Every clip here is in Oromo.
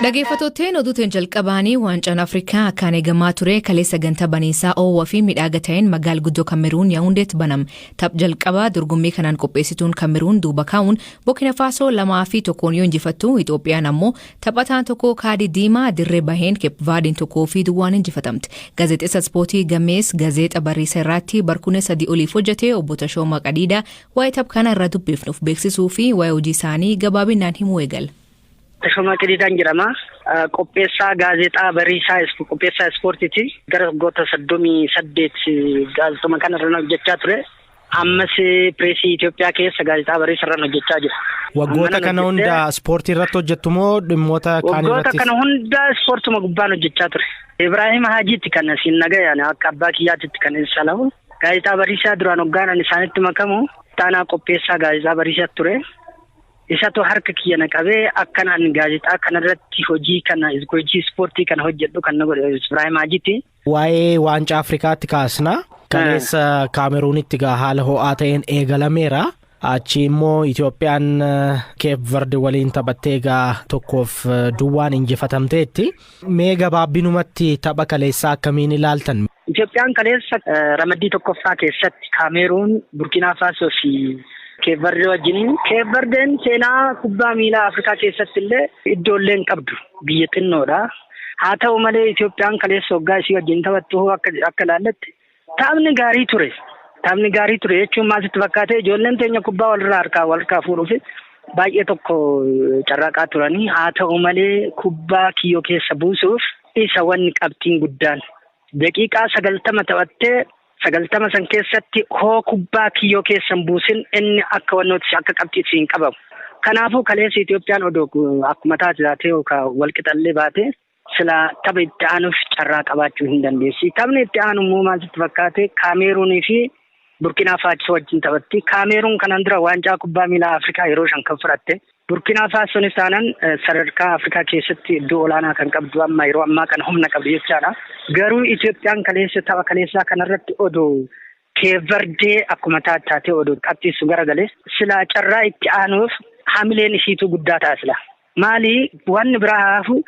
Dhaggeeffattootni oduutiin jalqabaanii waancaan Afrikaa akkaan eegamaa ture kaleessa sagantaa baniisaa oowwaa fi midhaaga ta'een magaalaa guddoo Kameruun Yaawundeetti baname. Tapha jalqabaa dorgommii kanaan qopheessituun Kameruun duuba kaa'uun Burkina Faso 2-1 yoo injifattu Itoophiyaan ammoo taphataan tokko kaadii diimaa dirree baheen Keepvaardiin 1-2 injifatamte. Gaazexeessa ispoortii Gamees gaazexaa Bariisa irratti barkune 3 oliif hojjete obbo Tashoomaa Qadiidaa waa'ee tapha kana irra dubbifnuuf beeksisuu fi waa'ee hojii isaanii gabaabinaan himuu eegala. Tashoomaa Qadiidaan jedhama. Qopheessaa gaazexaa Bariisaa qopheessaa ispoortiiti. Gara waggoota 38 gaazexuma kanarra hojjechaa ture. Ammas pireesii Itoophiyaa keessa gaazexaa Bariisaa irra hojjechaa jira. Waggoota kana hunda ispoortii irratti hojjettu moo dhimmoota kaan irratti? Waggoota kana hunda ispoortuma gubbaan hojjechaa ture. Ibrahim Hajiitti kan siin nagayaan akka abbaa kiyyaatitti kan isa lamu. Gaazexaa Bariisaa duraan hoggaanaan isaanitti makamu taanaa qopheessaa gaazexaa Bariisaa ture. Isatu harka kiyya naqabee akkanaan gaazexaa kanarratti hojii ispoortii kana hojjedhu kan godhe Ibrahim Hajiitti. Waa'ee waancaa Afrikaatti kaasna. Kaleessa Kaameruunitti haala ho'aa ta'een eegalameera. Achi immoo Itoophiyaan Keepvaardi waliin taphattee 1-2 injifatamteetti. Mee gabaabinumatti tapha kaleessaa akkamiin ilaaltan? Itoophiyaan kaleessa ramaddii tokkoffaa keessatti Kaameruun, Burkina Faso fi Keepvaardi wajjiniin. Keepvaardeen seenaa kubbaa miilaa Afrikaa keessatti illee iddoolee hin qabdu. Biyya xinnoodha. Haa ta'u malee Itoophiyaan kaleessa waggaa isii wajjin taphattu akka ilaalletti taphni gaarii ture. Taphni gaarii ture jechuun maasitti fakkaate ijoolleen teenya kubbaa walirraa fuudhuuf baay'ee tokko carraaqaa turanii. Haa ta'u malee kubbaa kiyyoo keessa buusuuf isa wanni qabxiin guddaan daqiiqaa 90 taphattee 90 san keessatti hoo kubbaa kiyyoo keessan buusin inni akka wannooti akka qabxiitti hin qabamu. Kanaafuu kaleessa Itoophiyaan odoo akkuma taate yookaan walqixallee baate sila tapha itti aanuuf carraa qabaachuu hin dandeessi. Taphni itti aanu immoo maasitti fakkaate Kaameruunii fi Burkina Faso wajjin taphatti. Kaameruun kanaan dura waancaa kubbaa miilaa Afrikaa yeroo 5 kan fudhatte. Burkina Fasoon isaanan sadarkaa Afrikaa keessatti iddoo olaanaa kan qabdu amma yeroo ammaa kana humna qabdu jechaadha. Garuu Itoophiyaan tapha kaleessaa kanarratti odoo Keepvaardee akkuma taatee odoo qabxiisu garagalee sila carraa itti aanuuf hamileen isiitu guddaa taasisa. Maali wanni biraa haafu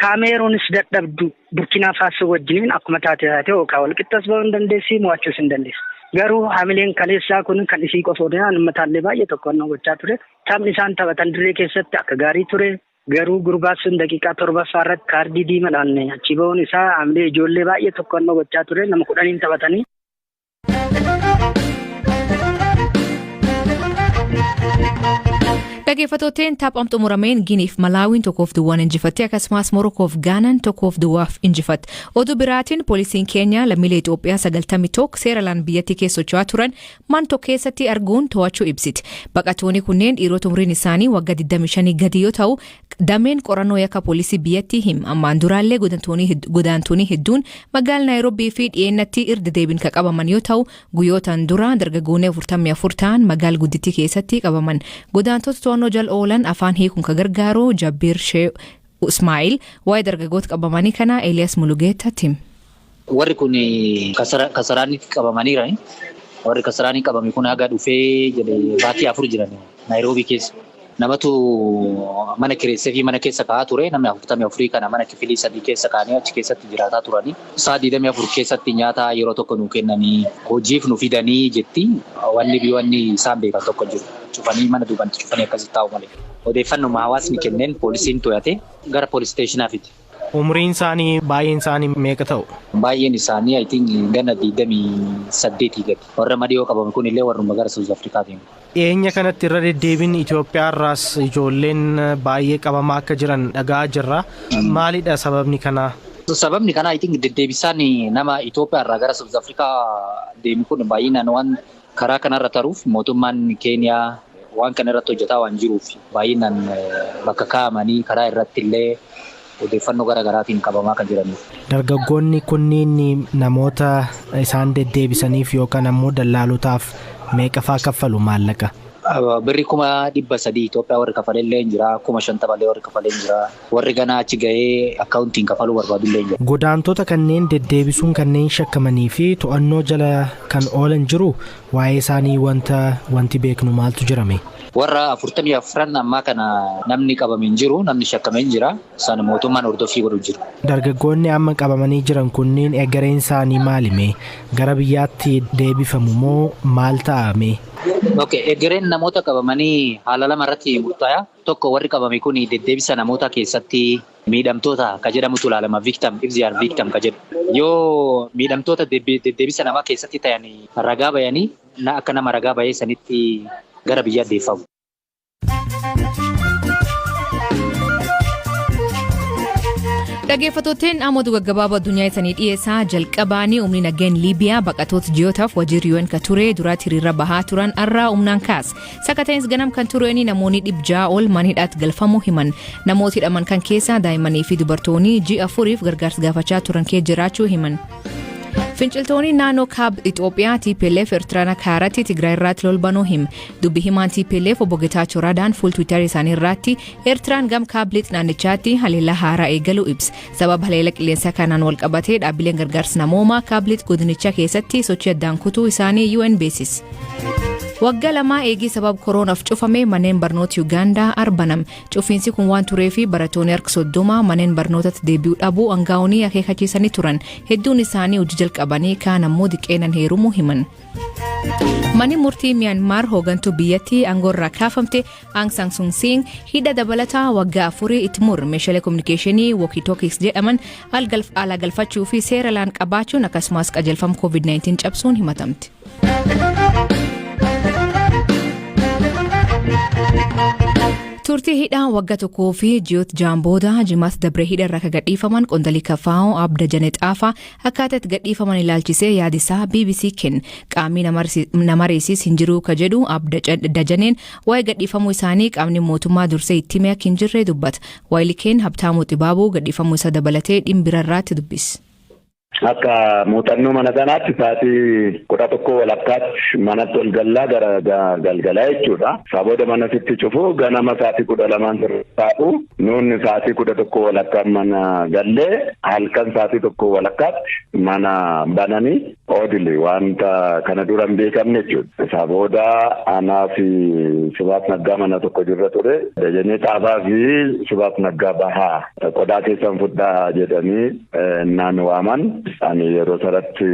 Kaameruunis dadhabdu Burkina Faso wajjiniin akkuma taatee yookaan walqixxas bahuu hin dandeessi mo'achuus hin dandeessi. Garuu hamileen kaleessaa kun kan isii qofoodhaan uummataallee baay'ee tokkoon gochaa ture. Taphni isaan taphatan dirree keessatti akka gaarii ture. Garuu gurbaan sun daqiiqaa 7ffaa irratti kaardii diimaadhaan achi bahuun isaa hamilee ijoollee baay'ee tokkoon gochaa ture. Nama 10 taphatanii. Dhaggeeffattootni taphaan xumurameen Giniif Malaawiin 1-2 injifatte akkasumas Morokoof Gaanaan 1-2 injifatte. Oduu biraatiin poolisiin Keeniyaa lammiilee Itoophiyaa 91 seeraan biyyattii keessa socho'aa turan mana keessatti arguun to'achuu ibsiti. Baqattoonni kunneen dhiirota umriin isaanii waggaa 25 gadi yoo ta'u dameen qorannoo yakka poolisii biyyattii hima. Ammaan duraallee godaantonni hedduun magaalaa Naayiroobii fi dhiyeennatti irra deebiin kan qabaman yoo ta'u guyyootaan dura dargaggoonni 44 ta'an magaalaa guddittii keessatti qabaman. Godaantota to'annoo jala oolan afaan hiikuun kan gargaaru Jabbiir Shee Ismaa'il waa'ee dargaggoota qabamanii kana Elias Mulugeettatti. Warri kun kasaraanitti qabamaniira. Warri kasaraanii qabame kun haga dhufee jedhee baatii 4 jiran Naayiroobii keessa. Namatu mana kireessee fi mana keessa kaa'aa ture. Namni 44 kana mana kifilii 3 keessa kaa'anii achi keessatti jiraataa turani. Sa'a 24 keessatti nyaata yeroo tokko nuu kennanii hojiif nu fidanii jetti. Wanni isaan beekan tokko jiru. Cufanii mana duubatti cufanii akkasitti taa'u malee. Odeeffannoo hawaasni kenneen poolisiin to'ate gara poolis isteeshinaafiti. Umriin isaanii baay'een isaanii meeqa ta'u? Baay'een isaanii I think ganna 28 gadi. Warra madiyoo qabame kun illee warruma gara South Africaati. Dhiyeenya kanatti irra deddeebiin Itoophiyaa irraas ijoolleen baay'ee qabamaa akka jiran dhaga'aa jirra. Maalidha sababni kanaa? Sababni kanaa I think deddeebisaan nama Itoophiyaa irraa gara South Africa deemu kun baay'inaan waan karaa kanarra taruuf mootummaan Keeniyaa waan kana irratti hojjetaa waan jiruuf baay'inaan bakka kaa'amanii karaa irratti illee odeeffannoo garaagaraatiin qabamaa kan jiranidha. Dargaggoonni kunniin namoota isaan deddeebisaniif yookaan ammoo dallaalotaaf meeqa faa kaffalu maallaqa? birri 300 Itoophiyaa warri kafalee jira, 50 malee warri kafalee jira, warri ganaa achi gahee akkaawuntiin kafaluu barbaadu illee jira. Godaantota kanneen deddeebisuun kanneen shakkamanii fi to'annoo jala kan oolan jiru waa'ee isaanii wanti beeknu maaltu jirame? Warra 44 ammaa kana namni qabamee jiru, namni shakkamee jira, isaan mootummaan hordofii godhu jiru. Dargaggoonni amma qabamanii jiran kunniin egereen isaanii maalime? Gara biyyaatti deebifamu moo maal ta'ame? Egereen namoota qabamanii haala lama irratti murtaa'aa. Tokko warri qabame kun deddeebisa namoota keessatti miidhamtoota ka jedhamutu ilaalama, victim if they are victim ka jedhu. Yoo miidhamtoota deddeebisa namaa keessatti ta'anii ragaa bayanii akka nama ragaa bayee sanitti gara biyyaa deeffamu. Dhaggeeffattoonni ammoo gaggabaabaa addunyaa isanii dhiyeessaa jalqabaanii humni nageen Liibiyaa baqatoota ji'ootaaf wajjirri UN ka ture duraatti hiriira bahaa turan har'aa humnaan kaas. Sakkateenis ganam kan tureen namoonni 600 ol mana hidhaatti galfamuu himan. Namooti hidhaman kan keessaa daa'immanii fi dubartoonni ji'a 4f gargaarsa gaafachaa turan kee jiraachuu himan. Finciltoonni naannoo kaab Itoophiyaa TPLF Eertiraan akka haaratti Tigraay irratti lol banuu him. Dubbi himaan TPLF obbo Getaachoo Radaan fuul Tiwiitarii isaanii irratti Eertiraan gam kaabliit naannichaatti haleellaa haaraa eegaluu ibsa. Sababa haleellaa qilleensa kanaan wal qabatee dhaabbileen gargaarsa namoomaa kaabliit godinicha keessatti sochii addaan kutuu isaanii UN beeksise. Waggaa lamaa eegii sababa koroonaaf cufame manneen barnoota Uganda arbanam. Cufiinsi kun waan turee fi barattoonni harka 30 manneen barnootatti deebi'uu dhabuu aangaa'onni akeekachiisanii turan. Hedduun isaanii hojii jalqabanii kaan ammoo diqqeenan heerumuu himan. Manni murtii Myanmar hoogantuu biyyattii aangoorraa kaafamte Aung San Suu Kyi hidha dabalataa waggaa 4 itti mur meeshaalee kominikeeshinii walkie-talkies jedhaman ala galfachuu fi seera laan qabaachuun akkasumas qajeelfama COVID-19 cabsuun himatamte. Turtii hidhaa waggaa tokkoo fi ji'oota jaambooda jimaata dabree hidha irraa ka gadhiifaman qondaalii kafaa'oo abda janeexaafaa akkaataa itti gadhiifaman ilaalchisee yaadisaa BBC kenna. Qaamni nama reesiis hin jiru ka jedhu abda dajaneen waa'ee gadhiifamuu isaanii qaamni mootummaa dursee itti himee akka hin jirre dubbata. Waa'ee likeen Habtaamuu Xibaabuu gadhiifamuu isa dabalatee dhimbira irratti dubbisa. Akka muuxannoo mana kanaatti sa'aatii 11 walakkaatti manatti ol gallaa gara galgalaa jechuudha. Sabooda mana sitti cufu ganama sa'aatii 12 taa'u nuuni sa'aatii 11 walakkaan mana gallee halkan sa'aatii 1 walakkaatti mana bananii oodili wanta kana dura hin beekamne jechuudha. Sabooda anaa fi Sibaat Naggaa mana tokko jirra ture. Dajanee Xaafaa fi Sibaat Naggaa bahaa qodaa keessan fudhaa jedhanii naan waaman. Ani yeroo saratti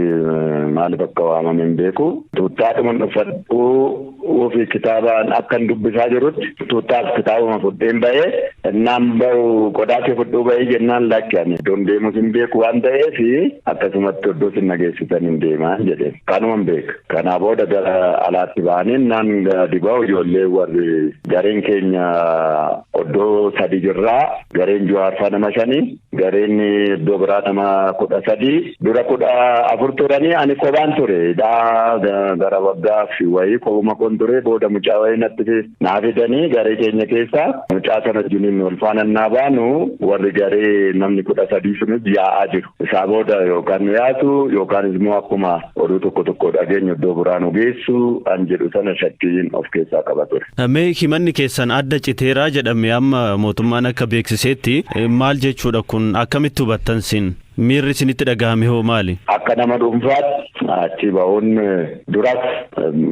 maaliif akka waamame hin beeku. Tuuttaadhuma uffadhuu fi kitaabaan akkan dubbisaa jirutti tuuttaaf kitaabuma fudheen bahee naan bahu qodaa kee fudhuu bahee jennaan lakkani. Iddoon deemus hin beeku waan ta'eef akkasumatti iddoo sin nageessisan hin deemaan jedhe. Kanuma hin beeku. Kanaa booda gara alaatti ba'anii naan dibaa ijoollee warri gareen keenya oddoo 3 jirraa gareen Jawaarfaa nama 5 gareen iddoo biraa nama 13 dura 14 turanii ani kophaan ture. Gara waggaa fi wayii kophaa koon ture booda mucaa wayii natti naa fidanii garee keenya keessaa mucaa sana wajjin wal faana naa baanu warri garee namni 13 sunis yaa'aa jiru. Isaa booda yookaan yaatu yookaan immoo akkuma oduu tokko dhageenyu iddoo biraan geessu an jedhu sana shakkiin of keessaa qaba ture. Mee himanni keessan adda citeeraa jedhame amma mootummaan akka beeksiseetti maal jechuudha kun akkamitti hubattan sin? Miirri isinitti dhagahame hoo maali? Akka nama dhuunfaatti achi ba'uun duras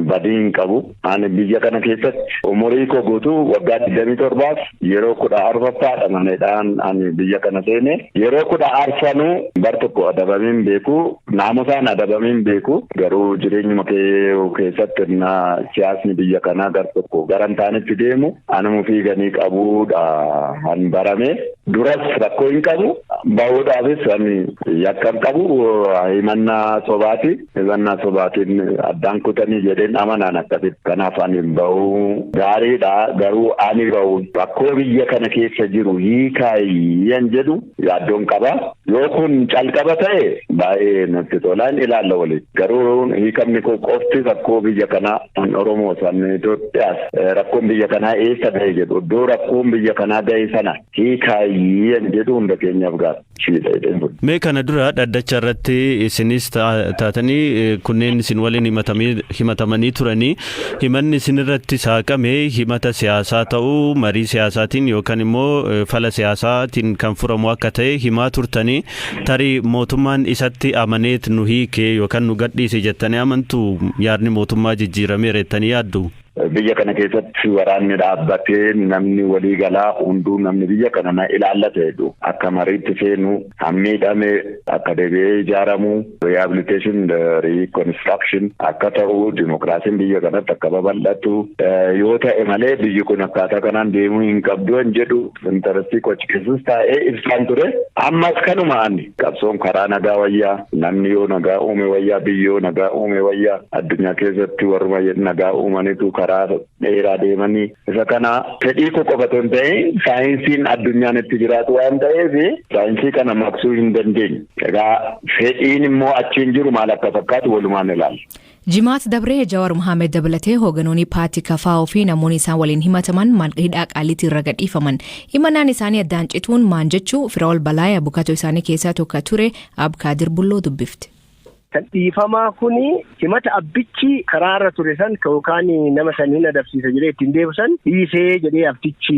badii hin qabu. Ani biyya kana keessatti umurii koo guutuu waggaa 27 yeroo 14ffaadha manedhaan ani biyya kana seene. Yeroo 14 bar tokko adabamiin beeku, naamusaan adabamiin beeku. Garuu jireenyuma keessatti siyaasni biyya kanaa gar tokko garan taanitti deemu anuma fiiganii qabuudha han barame. Duras rakkoo hin qabu. Ba'uudhaafis yakkan qabu himannaa sobaatiin addaan kutanii jedheen amanaan akkasitti. Kanaaf ani ba'uu gaariidha. Garuu ani ba'u rakkoo biyya kana keessa jiru hiikaayyaan jedhu yaaddoon qaba. Yoo kun calqaba ta'e baay'ee natti tolaan ilaalla waliin. Garuu hiikamni koo qofti rakkoo biyya kanaa Oromoo sana Itoophiyaas rakkoon biyya kanaa eessa ga'e jedhu iddoo rakkoon biyya kanaa ga'e sana hiikaayyaan jedhu hunda keenyaaf gaariidha. Mee kana dura dhaddacha irratti isinis taatanii kunneen isin waliin himatamanii turanii himanni isin irratti saaqame himata siyaasaa ta'uu marii siyaasaatiin yookaan immoo fala siyaasaatiin kan furamu akka ta'e himaa turtanii tarii mootummaan isatti amaneet nu hiikee yookaan nu gadhiise jettanii amantuu yaadni mootummaa jijjiiramee reettanii yaaddu? Biyya kana keessatti waraanni dhaabbatee namni walii galaa hunduu namni biyya kana na ilaallate akka mariitti seenu hammiidhame akka deebi'ee ijaaramu rehabilitation reconstruction akka ta'u dimokiraasiin biyya kanatti akka babal'atu yoo ta'e malee biyyi kun akkaataa kanaan deemuu hin qabdu hin jedhu intarastii qochi keessas taa'ee ibsaan ture. Ammas kanumaan qabsoon karaa nagaa wayyaa namni yoo nagaa uume wayyaa biyyoo nagaa uume wayyaa addunyaa keessatti warruma nagaa uumanitu karaa dheeraa deemanii isa kana fedhii qofatu hin ta'in saayinsiin addunyaan itti jiraatu waan ta'eef saayinsii kana maqsuu hin dandeenye. Egaa fedhiin immoo achiin jiru maal akka fakkaatu walumaan ilaalla. Jimaat Dabree Jawaar Mohaammed dabalatee hooganoonni paartii KFO fi namoonni isaan waliin himataman hidhaa qaaliitti irra gadhiifaman. Himannaan isaanii addaan cituun maan jechuu Firaa'ol Balaaya bukatoo isaanii keessaa tokko ture Abkaadir Bulloo dubbifte. Kan dhiifamaa kuni himata abbichi karaarra ture san yookaan nama saniin adabsiisa jedhee ittiin deebisan dhiisee jedhee abbichi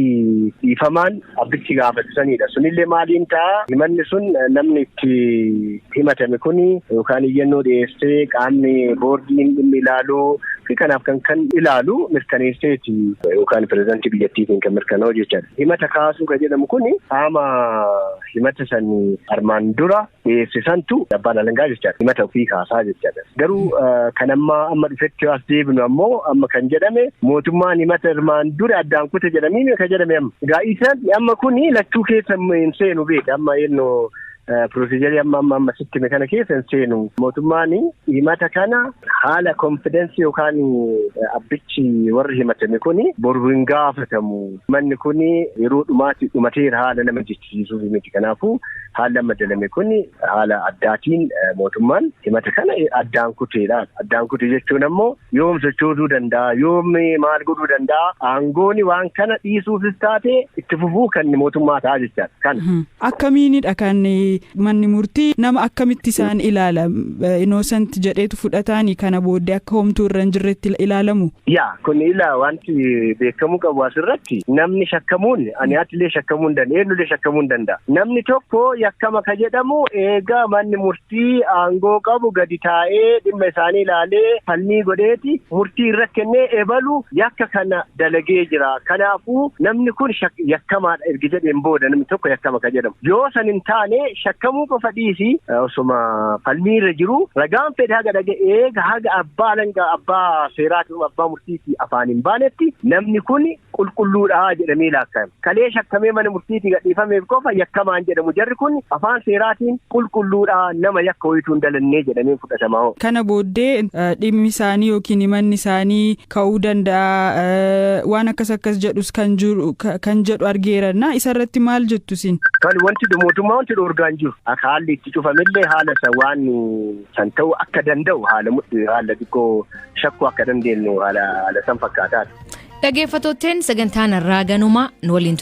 dhiifamaan abbichi gaafatusanidha. Sunillee maaliin ta'a himanni sun namni itti himatame kuni yookaan iyyannoo dhiyeessee qaamni boordiin dhimmi ilaaluu fi kanaaf kan ilaalu mirkaneesseeti yookaan pirezidaantii biyyattiitiin kan mirkanaa'u jechaadha. Himata kaasuu kan jedhamu kuni qaama himata sanii armaan dura dhiyeessisantu abbaan alangaa jechaadha. Himata ofii kaasaa jechaadha. Garuu kan amma dhufetti as deebinu ammoo amma kan jedhame mootummaan himata armaan dura addaan kute jedhanii kan jedhame amma. Egaa isaan amma kuni lachuu keessa hin seenu beeka amma yennoo Procedure amma sitti kana keessa seenu mootummaan himata kana haala confidence yookaan abbichi warri himatame kuni boru hin gaafatamu. Manni kuni yeroo dhumateera haala nama jechisiisuuf miti. Kanaafuu haala madalame kuni haala addaatiin mootummaan himata kana addaan kuteedha. Addaan kute jechuun ammoo yoom sochoosuu danda'a, yoom maal godhuu danda'a, aangooni waan kana dhiisuufis taate itti fufuu kan mootummaa ta'a jechaadha. Kana akkamiinidha kan manni murtii nama akkamitti isaan ilaala innocent jedheetu fudhataanii kana booddee akka homtuu irra hin jirretti ilaalamu? Kun wanti beekamuu qabu asirratti namni shakkamuun ani atilee shakkamuu hin danda'a, eenyullee shakkamuu hin danda'a. Namni tokko yakkama ka jedhamu eegaa manni murtii aangoo qabu gadi taa'ee dhimma isaanii ilaalee falmii godheeti murtii irra kennee eebalu yakka kana dalagee jira. Kanaafuu namni kun yakkamaadha erga jedheen booda namni tokko yakkama ka jedhamu. Yoo san hin taane shakkamuu qofa dhiisi osuma falmii irra jiru ragaan fedha haga dhaga'ee haga abbaa seeraatiin abbaa murtiitii afaan hin baanetti namni kun qulqulluudha jedhamee laakkaa'ama. Kalee shakkamee mana murtiitii gadhiifameef qofa yakkamaan jedhamu jarri kun afaan seeraatiin qulqulluudha nama yakka wayituu hin dalannee jedhamee fudhatama. Kana booddee dhimmi isaanii yookiin himanni isaanii ka'uu danda'a waan akkas jedhus kan jedhu argeerannaa isarratti maal jettu isin? Wanti mootummaa wanti dhorgaan jiru akka haalli itti cufamillee haala waan san ta'uu akka danda'u haala xiqqoo shakkuu akka dandeenyu haala san fakkaataadha. Dhaggeeffattootteen sagantaan irraa ganuma waliin